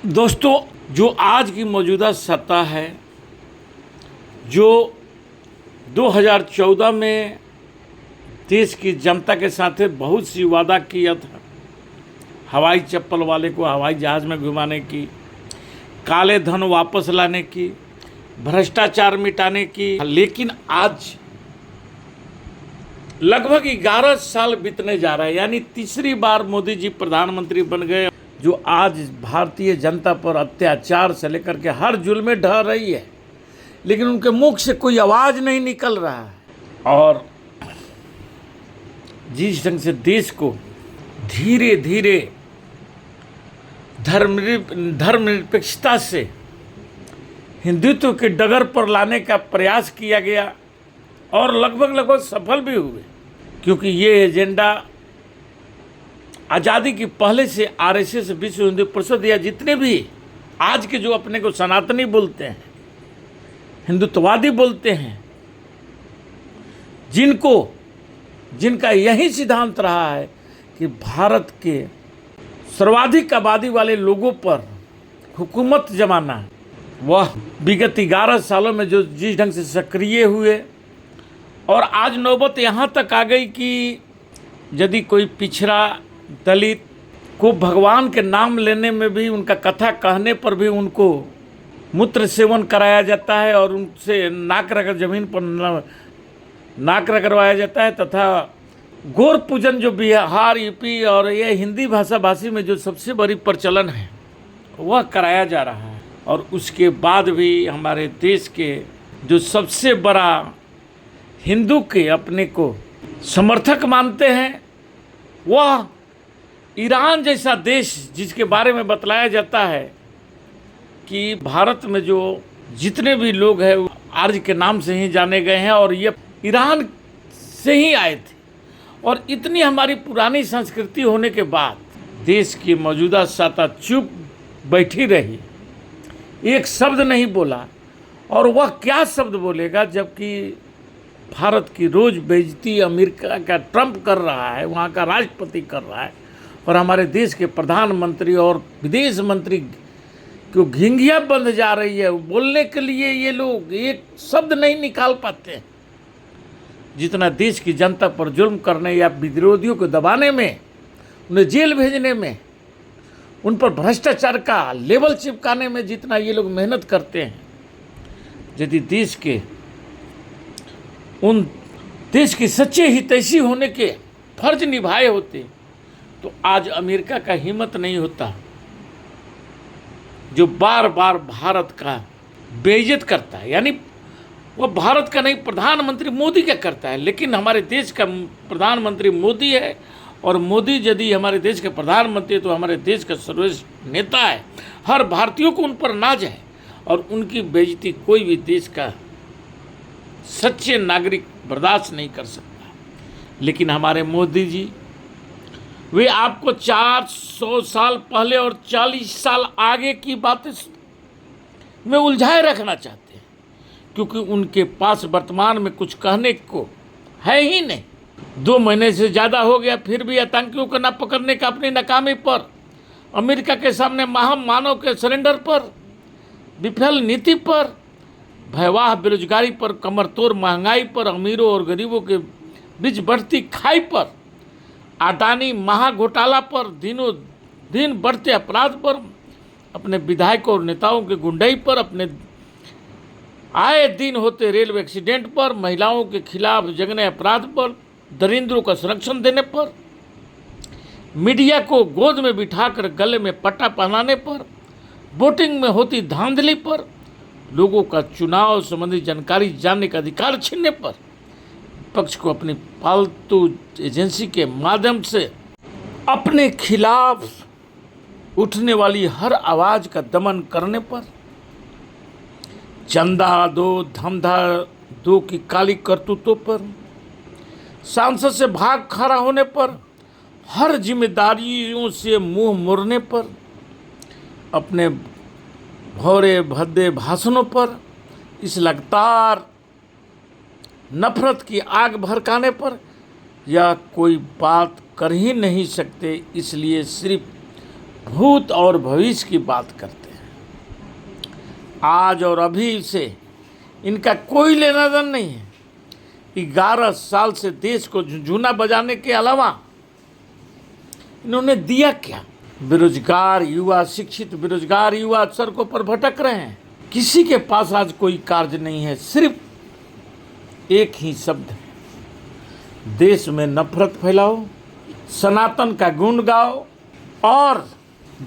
दोस्तों, जो आज की मौजूदा सत्ता है, जो 2014 में देश की जनता के साथ बहुत सी वादा किया था, हवाई चप्पल वाले को हवाई जहाज़ में घुमाने की, काले धन वापस लाने की, भ्रष्टाचार मिटाने की, लेकिन आज लगभग 11 साल बीतने जा रहा है, यानी तीसरी बार मोदी जी प्रधानमंत्री बन गए। जो आज भारतीय जनता पर अत्याचार से लेकर के हर जुल्म में ढह रही है, लेकिन उनके मुख से कोई आवाज़ नहीं निकल रहा है। और जिस ढंग से देश को धीरे धीरे धर्मनिरपेक्षता से हिंदुत्व के डगर पर लाने का प्रयास किया गया और लगभग सफल भी हुए, क्योंकि ये एजेंडा आज़ादी की पहले से आरएसएस, विश्व हिंदू परिषद या जितने भी आज के जो अपने को सनातनी बोलते हैं, हिंदुत्ववादी बोलते हैं, जिनका यही सिद्धांत रहा है कि भारत के सर्वाधिक आबादी वाले लोगों पर हुकूमत जमाना, वह विगत 11 सालों में जो जिस ढंग से सक्रिय हुए, और आज नौबत यहाँ तक आ गई कि यदि कोई पिछड़ा दलित को भगवान के नाम लेने में भी, उनका कथा कहने पर भी उनको मूत्र सेवन कराया जाता है और उनसे नाक रगड़ जमीन पर नाक रगड़वाया जाता है, तथा गौर पूजन जो बिहार, यूपी और ये हिंदी भाषा भाषी में जो सबसे बड़ी प्रचलन है, वह कराया जा रहा है। और उसके बाद भी हमारे देश के जो सबसे बड़ा हिंदू के अपने को समर्थक मानते हैं, वह ईरान जैसा देश, जिसके बारे में बतलाया जाता है कि भारत में जो जितने भी लोग हैं आर्य के नाम से ही जाने गए हैं और ये ईरान से ही आए थे। और इतनी हमारी पुरानी संस्कृति होने के बाद देश की मौजूदा सत्ता चुप बैठी रही, एक शब्द नहीं बोला। और वह क्या शब्द बोलेगा, जबकि भारत की रोज़ बेइज्जती अमेरिका का ट्रंप कर रहा है, वहाँ का राष्ट्रपति कर रहा है, और हमारे देश के प्रधानमंत्री और विदेश मंत्री को घिंगिया बंद जा रही है। बोलने के लिए ये लोग एक शब्द नहीं निकाल पाते, जितना देश की जनता पर जुल्म करने या विरोधियों को दबाने में, उन्हें जेल भेजने में, उन पर भ्रष्टाचार का लेबल चिपकाने में जितना ये लोग मेहनत करते हैं। यदि देश की सच्चे हितैषी होने के फर्ज निभाए होते तो आज अमेरिका का हिम्मत नहीं होता, जो बार बार भारत का बेइज्जत करता है। यानी वह भारत का नहीं, प्रधानमंत्री मोदी का करता है, लेकिन हमारे देश का प्रधानमंत्री मोदी है। और मोदी यदि हमारे देश के प्रधानमंत्री है तो हमारे देश का सर्वश्रेष्ठ नेता है। हर भारतीयों को उन पर नाज है और उनकी बेइज्जती कोई भी देश का सच्चे नागरिक बर्दाश्त नहीं कर सकता। लेकिन हमारे मोदी जी, वे आपको 400 साल पहले और 40 साल आगे की बातें में उलझाए रखना चाहते हैं, क्योंकि उनके पास वर्तमान में कुछ कहने को है ही नहीं। 2 महीने से ज़्यादा हो गया, फिर भी आतंकियों को न पकड़ने का अपनी नाकामी पर, अमेरिका के सामने महामानव के सरेंडर पर, विफल नीति पर, भयावह बेरोजगारी पर, कमरतोड़ महंगाई पर, अमीरों और गरीबों के बीच बढ़ती खाई पर, अडानी महाघोटाला पर, दिनों दिन बढ़ते अपराध पर, अपने विधायकों और नेताओं के गुंडाई पर, अपने आए दिन होते रेलवे एक्सीडेंट पर, महिलाओं के खिलाफ जघन्य अपराध पर, दरिंद्रों का संरक्षण देने पर, मीडिया को गोद में बिठाकर गले में पट्टा पहनाने पर, वोटिंग में होती धांधली पर, लोगों का चुनाव संबंधी जानकारी जानने का अधिकार छीनने पर, पक्ष को अपनी पालतू एजेंसी के माध्यम से अपने खिलाफ उठने वाली हर आवाज़ का दमन करने पर, चंदा दो धमधा दो की काली करतूतों पर, सांसद से भाग खड़ा होने पर, हर जिम्मेदारियों से मुंह मोड़ने पर, अपने भौरे भद्दे भाषणों पर, इस लगातार नफरत की आग भड़काने पर, या कोई बात कर ही नहीं सकते। इसलिए सिर्फ भूत और भविष्य की बात करते हैं। आज और अभी से इनका कोई लेना देना नहीं है। 11 साल से देश को झुनझुना बजाने के अलावा इन्होंने दिया क्या? बेरोजगार युवा, शिक्षित बेरोजगार युवा सड़कों पर भटक रहे हैं। किसी के पास आज कोई कार्य नहीं है। सिर्फ एक ही शब्द है, देश में नफरत फैलाओ, सनातन का गुण गाओ और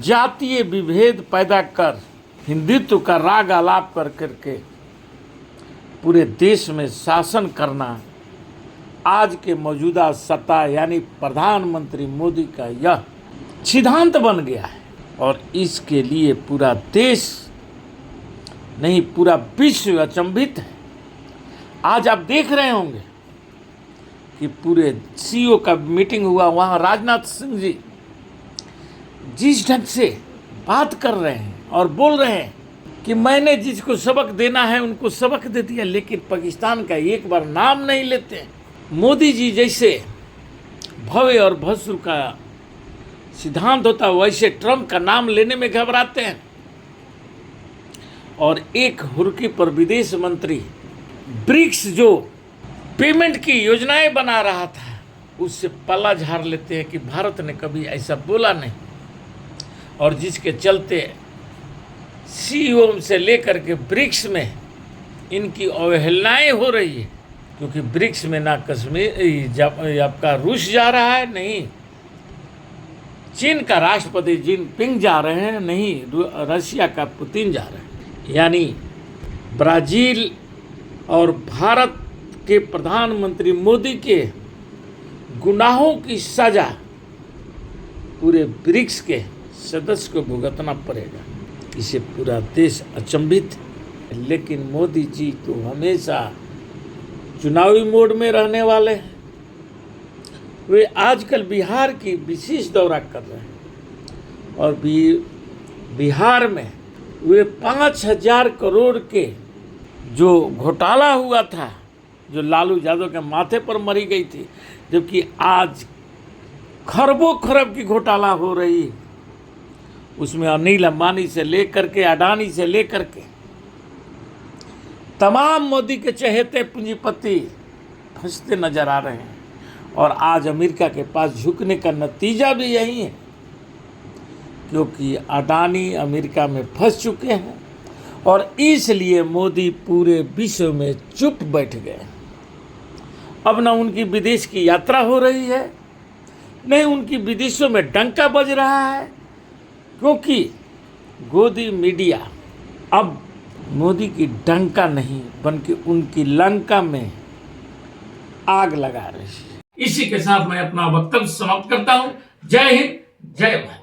जातीय विभेद पैदा कर हिंदुत्व का राग आलाप कर करके पूरे देश में शासन करना आज के मौजूदा सत्ता यानी प्रधानमंत्री मोदी का यह सिद्धांत बन गया है। और इसके लिए पूरा देश नहीं, पूरा विश्व अचंभित है। आज आप देख रहे होंगे कि पूरे सीईओ का मीटिंग हुआ, वहाँ राजनाथ सिंह जी जिस ढंग से बात कर रहे हैं और बोल रहे हैं कि मैंने जिसको सबक देना है उनको सबक दे दिया, लेकिन पाकिस्तान का एक बार नाम नहीं लेते। मोदी जी जैसे भव्य और भस्म का सिद्धांत होता है, वैसे ट्रंप का नाम लेने में घबराते हैं। और एक हुर्की पर विदेश मंत्री ब्रिक्स जो पेमेंट की योजनाएं बना रहा था, उससे पल्ला झाड़ लेते हैं कि भारत ने कभी ऐसा बोला नहीं। और जिसके चलते सीईओ से लेकर के ब्रिक्स में इनकी अवहेलनाएं हो रही है, क्योंकि ब्रिक्स में ना कश्मीर आपका रूस जा रहा है, नहीं चीन का राष्ट्रपति जिनपिंग जा रहे हैं, नहीं रशिया का पुतिन जा रहे हैं। यानी ब्राज़ील और भारत के प्रधानमंत्री मोदी के गुनाहों की सजा पूरे ब्रिक्स के सदस्य को भुगतना पड़ेगा। इसे पूरा देश अचंभित है। लेकिन मोदी जी तो हमेशा चुनावी मोड में रहने वाले हैं। वे आजकल बिहार की विशेष दौरा कर रहे हैं और बिहार में वे 5,000 करोड़ के जो घोटाला हुआ था, जो लालू यादव के माथे पर मरी गई थी, जबकि आज खरबों खरब की घोटाला हो रही है। उसमें अनिल अंबानी से लेकर के अडानी से लेकर के तमाम मोदी के चहेते पूंजीपति फंसते नजर आ रहे हैं। और आज अमेरिका के पास झुकने का नतीजा भी यही है, क्योंकि अडानी अमेरिका में फंस चुके हैं और इसलिए मोदी पूरे विश्व में चुप बैठ गए। अब न उनकी विदेश की यात्रा हो रही है, नहीं उनकी विदेशों में डंका बज रहा है, क्योंकि गोदी मीडिया अब मोदी की डंका नहीं बल्कि उनकी लंका में आग लगा रही है। इसी के साथ मैं अपना वक्तव्य समाप्त करता हूं। जय हिंद, जय भारत।